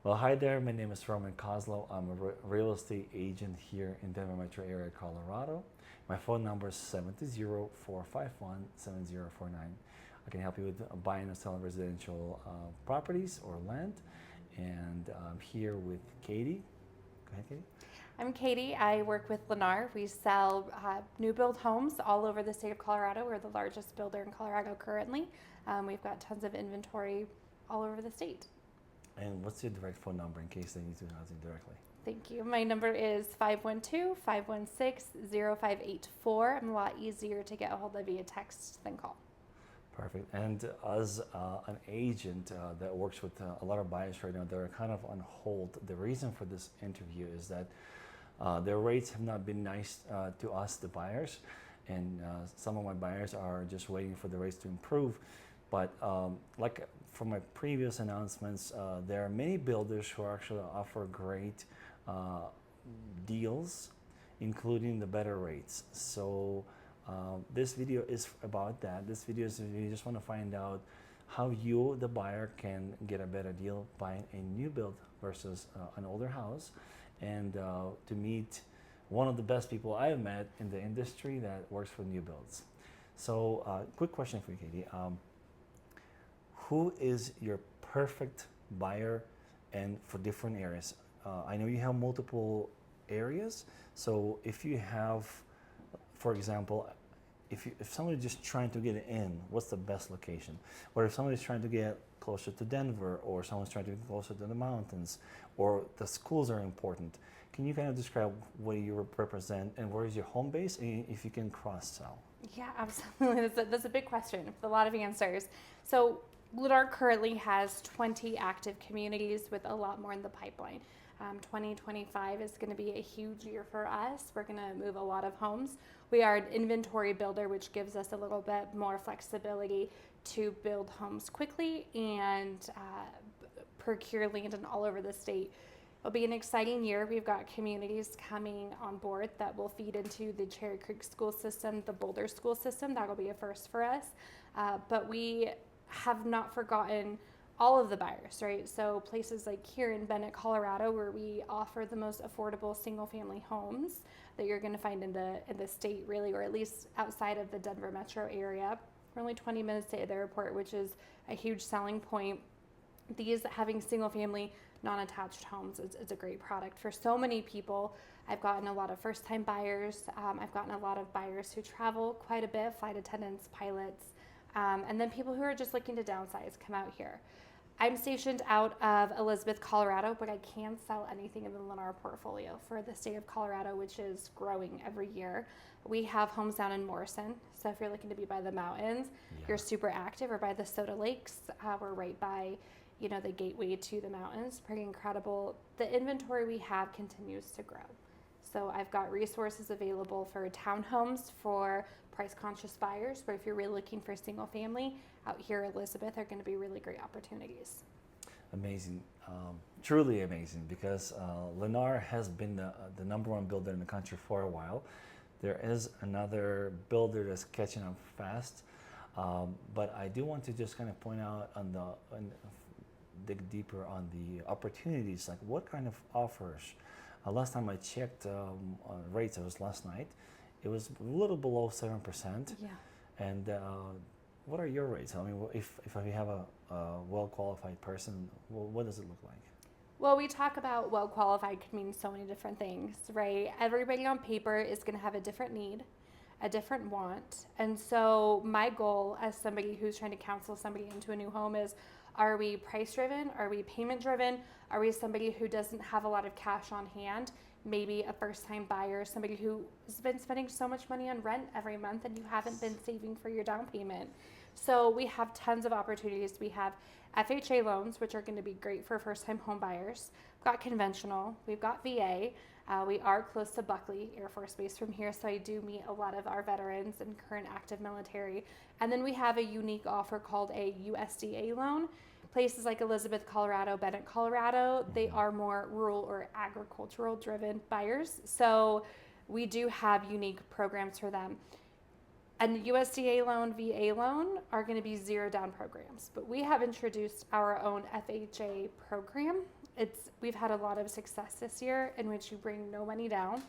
Well, hi there. My name is Roman Kozlow. I'm a real estate agent here in Denver metro area, Colorado. My phone number is 720-451-7049. I can help you with buying and selling residential properties or land. And I'm here with Katie. Go ahead, Katie. I'm Katie. I work with Lennar. We sell new build homes all over the state of Colorado. We're the largest builder in Colorado currently. We've got tons of inventory all over the state. And what's your direct phone number in case they need to house you directly? Thank you. My number is 512-516-0584. I'm a lot easier to get a hold of via text than call. Perfect. And as an agent that works with a lot of buyers right now, they're kind of on hold. The reason for this interview is that their rates have not been nice to us, the buyers, and some of my buyers are just waiting for the rates to improve. But like from my previous announcements, there are many builders who actually offer great deals, including the better rates. So this video is about that. This video is you just want to find out how you, the buyer, can get a better deal buying a new build versus an older house, and to meet one of the best people I have met in the industry that works for new builds. So quick question for you, Katie. Who is your perfect buyer and for different areas? I know you have multiple areas, so if you have, for example, if somebody's just trying to get in, what's the best location? Or if somebody's trying to get closer to Denver, or someone's trying to get closer to the mountains, or the schools are important, can you kind of describe what you represent and where is your home base, and if you can cross-sell? Yeah, absolutely. That's a big question with a lot of answers. So Lennar currently has 20 active communities with a lot more in the pipeline. 2025 is going to be a huge year for us. We're going to move a lot of homes. We are an inventory builder, which gives us a little bit more flexibility to build homes quickly and procure land and all over the state. It'll be an exciting year. We've got communities coming on board that will feed into the Cherry Creek school system, the Boulder school system. That'll be a first for us. But we have not forgotten all of the buyers, right? So places like here in Bennett, Colorado, where we offer the most affordable single-family homes that you're going to find in the state, really, or at least outside of the Denver metro area. We're only 20 minutes to the airport, which is a huge selling point. These having single-family, non-attached homes is a great product for so many people. I've gotten a lot of first-time buyers. I've gotten a lot of buyers who travel quite a bit, flight attendants, pilots, and then people who are just looking to downsize come out here. I'm stationed out of Elizabeth, Colorado, but I can sell anything in the Lennar portfolio for the state of Colorado, which is growing every year. We have homes down in Morrison, so if you're looking to be by the mountains, you're super active, or by the Soda Lakes. We're right by, the gateway to the mountains. Pretty incredible. The inventory we have continues to grow. So I've got resources available for townhomes for price-conscious buyers, but if you're really looking for single family, out here Elizabeth are going to be really great opportunities. Amazing, truly amazing, because Lennar has been the number one builder in the country for a while. There is another builder that's catching up fast, but I do want to just kind of point out dig deeper on the opportunities, like what kind of offers. Last time I checked rates, it was last night, it was a little below 7%. Yeah. And what are your rates? I mean, if you have a well-qualified person, what does it look like? Well, we talk about well-qualified could mean so many different things, right? Everybody on paper is going to have a different need, a different want. And so my goal as somebody who's trying to counsel somebody into a new home is, are we price driven? Are we payment driven? Are we somebody who doesn't have a lot of cash on hand? Maybe a first-time buyer, somebody who's been spending so much money on rent every month and you haven't been saving for your down payment. So we have tons of opportunities. We have FHA loans, which are going to be great for first-time home buyers. We've got conventional. We've got VA. We are close to Buckley Air Force Base from here, so I do meet a lot of our veterans and current active military. And then we have a unique offer called a USDA loan. Places like Elizabeth, Colorado, Bennett, Colorado, they are more rural or agricultural driven buyers. So we do have unique programs for them. And USDA loan, VA loan are going to be zero down programs, but we have introduced our own FHA program we've had a lot of success this year in which you bring no money down,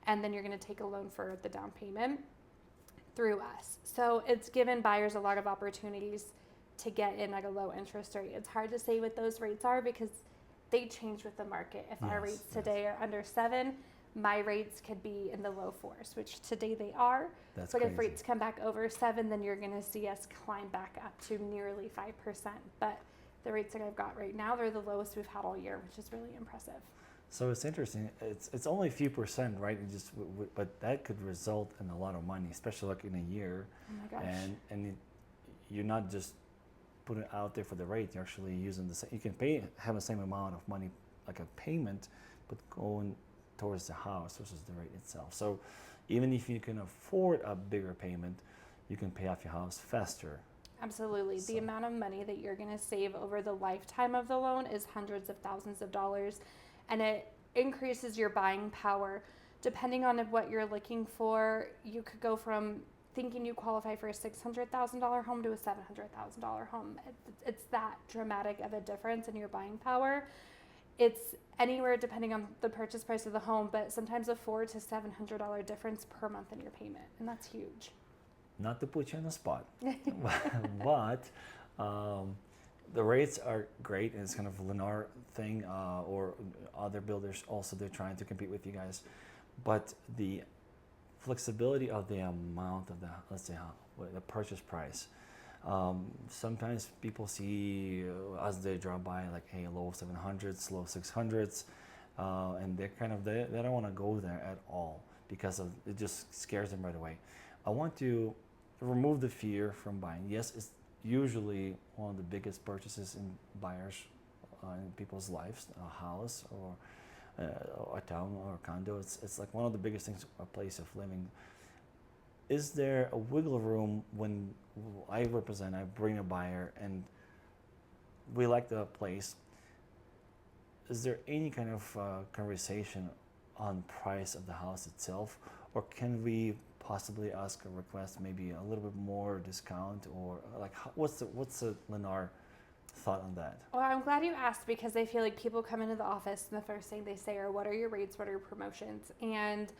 and then you're going to take a loan for the down payment through us. So it's given buyers a lot of opportunities to get in at a low interest rate. It's hard to say what those rates are because they change with the market. If our rates today are under 7, my rates could be in the low 4s, which today they are. That's but crazy. if rates come back over 7, then you're going to see us climb back up to nearly 5%. But the rates that I've got right now, they're the lowest we've had all year, which is really impressive. So it's interesting. It's only a few percent, right? It just but that could result in a lot of money, especially like in a year. Oh my gosh. And you're not just putting it out there for the rate. You're actually using the same. You can have the same amount of money, like a payment, but going towards the house versus the rate itself. So even if you can afford a bigger payment, you can pay off your house faster. Absolutely. The amount of money that you're going to save over the lifetime of the loan is hundreds of thousands of dollars, and it increases your buying power. Depending on what you're looking for, you could go from thinking you qualify for a $600,000 home to a $700,000 home. It's that dramatic of a difference in your buying power. It's anywhere depending on the purchase price of the home, but sometimes a $400 to $700 difference per month in your payment, and that's huge. Not to put you on the spot, but the rates are great, and it's kind of a Lennar thing, or other builders also, they're trying to compete with you guys. But the flexibility of the amount of the, let's say, the purchase price. Sometimes people see as they drive by, like, hey, low 700s, low 600s, and they're kind of, they don't want to go there at all because of it just scares them right away. I want to remove the fear from buying. Yes, it's usually one of the biggest purchases in buyers, in people's lives, a house or a town or a condo. It's like one of the biggest things, a place of living. Is there a wiggle room when I bring a buyer and we like the place? Is there any kind of conversation on price of the house itself, or can we possibly ask or request maybe a little bit more discount, or like what's the Lennar thought on that? Well, I'm glad you asked because I feel like people come into the office and the first thing they say are, what are your rates, what are your promotions? And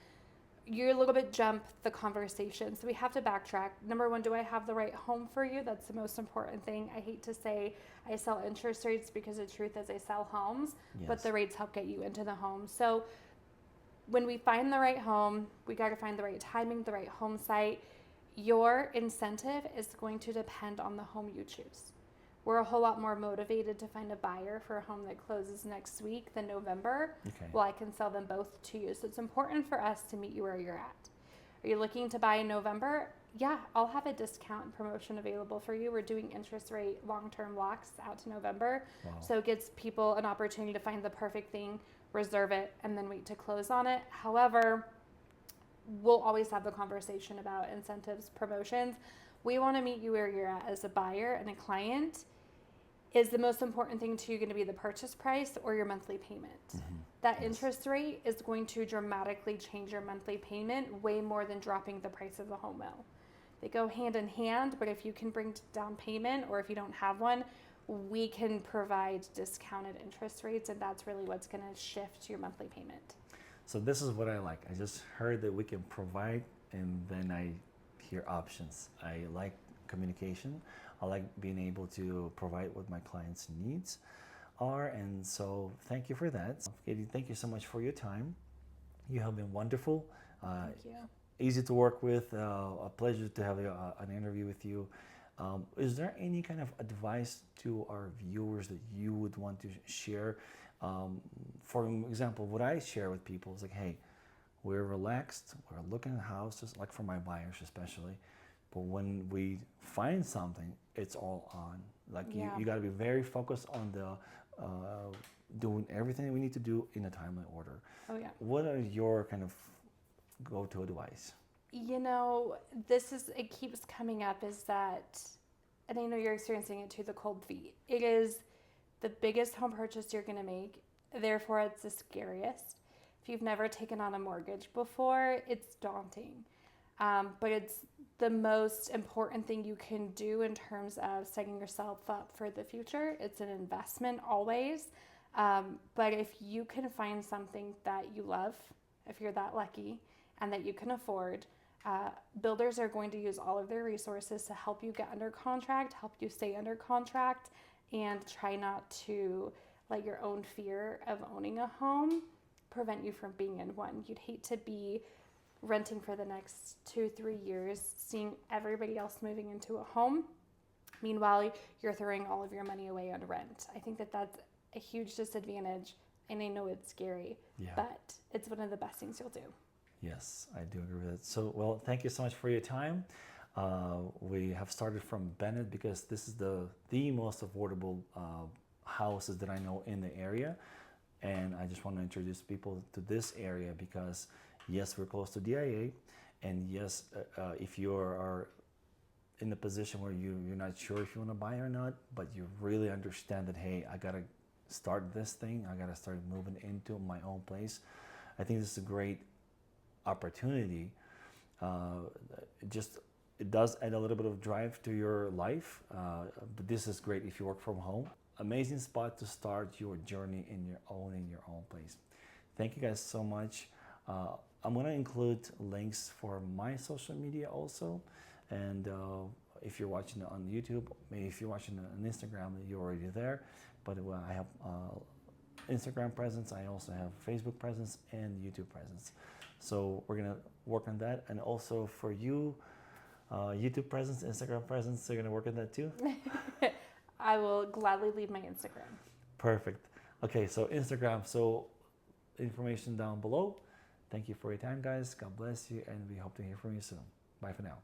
you're a little bit jump the conversation. So we have to backtrack. Number one, do I have the right home for you? That's the most important thing. I hate to say I sell interest rates because the truth is I sell homes, but the rates help get you into the home. So when we find the right home, we got to find the right timing, the right home site. Your incentive is going to depend on the home you choose. We're a whole lot more motivated to find a buyer for a home that closes next week than November. Okay. Well, I can sell them both to you. So it's important for us to meet you where you're at. Are you looking to buy in November? Yeah, I'll have a discount and promotion available for you. We're doing interest rate long-term locks out to November. Wow. So it gives people an opportunity to find the perfect thing, reserve it, and then wait to close on it. However, we'll always have the conversation about incentives, promotions. We want to meet you where you're at as a buyer and a client. Is the most important thing to you going to be the purchase price or your monthly payment? Mm-hmm. That interest rate is going to dramatically change your monthly payment way more than dropping the price of the home will. They go hand in hand, but if you can bring down payment, or if you don't have one, we can provide discounted interest rates, and that's really what's going to shift your monthly payment. So this is what I like. I just heard that we can provide, and then I hear options. I like communication. I like being able to provide what my clients' needs are, and so thank you for that. Katie, thank you so much for your time. You have been wonderful. Thank you. Easy to work with. A pleasure to have an interview with you. Is there any kind of advice to our viewers that you would want to share? For example, what I share with people is like, hey, we're relaxed, we're looking at houses, like for my buyers especially, but when we find something, it's all on. Like you got to be very focused on the doing everything we need to do in a timely order. Oh yeah. What are your kind of go-to advice? You know, it keeps coming up is that, and I know you're experiencing it too, the cold feet. It is the biggest home purchase you're going to make. Therefore, it's the scariest. If you've never taken on a mortgage before, it's daunting. But it's the most important thing you can do in terms of setting yourself up for the future. It's an investment always. But if you can find something that you love, if you're that lucky, and that you can afford, builders are going to use all of their resources to help you get under contract, help you stay under contract, and try not to let your own fear of owning a home prevent you from being in one. You'd hate to be renting for the next 2-3 years, seeing everybody else moving into a home. Meanwhile, you're throwing all of your money away on rent. I think that that's a huge disadvantage, and I know it's scary, Yeah. but it's one of the best things you'll do. Yes, I do agree with it. So, well, thank you so much for your time. We have started from Bennett because this is the most affordable houses that I know in the area. And I just want to introduce people to this area because, yes, we're close to DIA. And yes, if you are in the position where you're not sure if you want to buy or not, but you really understand that, hey, I got to start this thing. I got to start moving into my own place. I think this is a great opportunity. It does add a little bit of drive to your life, but this is great if you work from home. Amazing spot to start your journey in your own place. Thank you guys so much. I'm gonna include links for my social media also, and if you're watching it on YouTube, maybe if you're watching it on Instagram, you're already there. But I have Instagram presence. I also have Facebook presence and YouTube presence. So we're gonna work on that, and also for you, YouTube presence, Instagram presence. You're gonna work on that too. I will gladly leave my Instagram. Perfect. Okay, so Instagram. So information down below. Thank you for your time, guys. God bless you, and we hope to hear from you soon. Bye for now.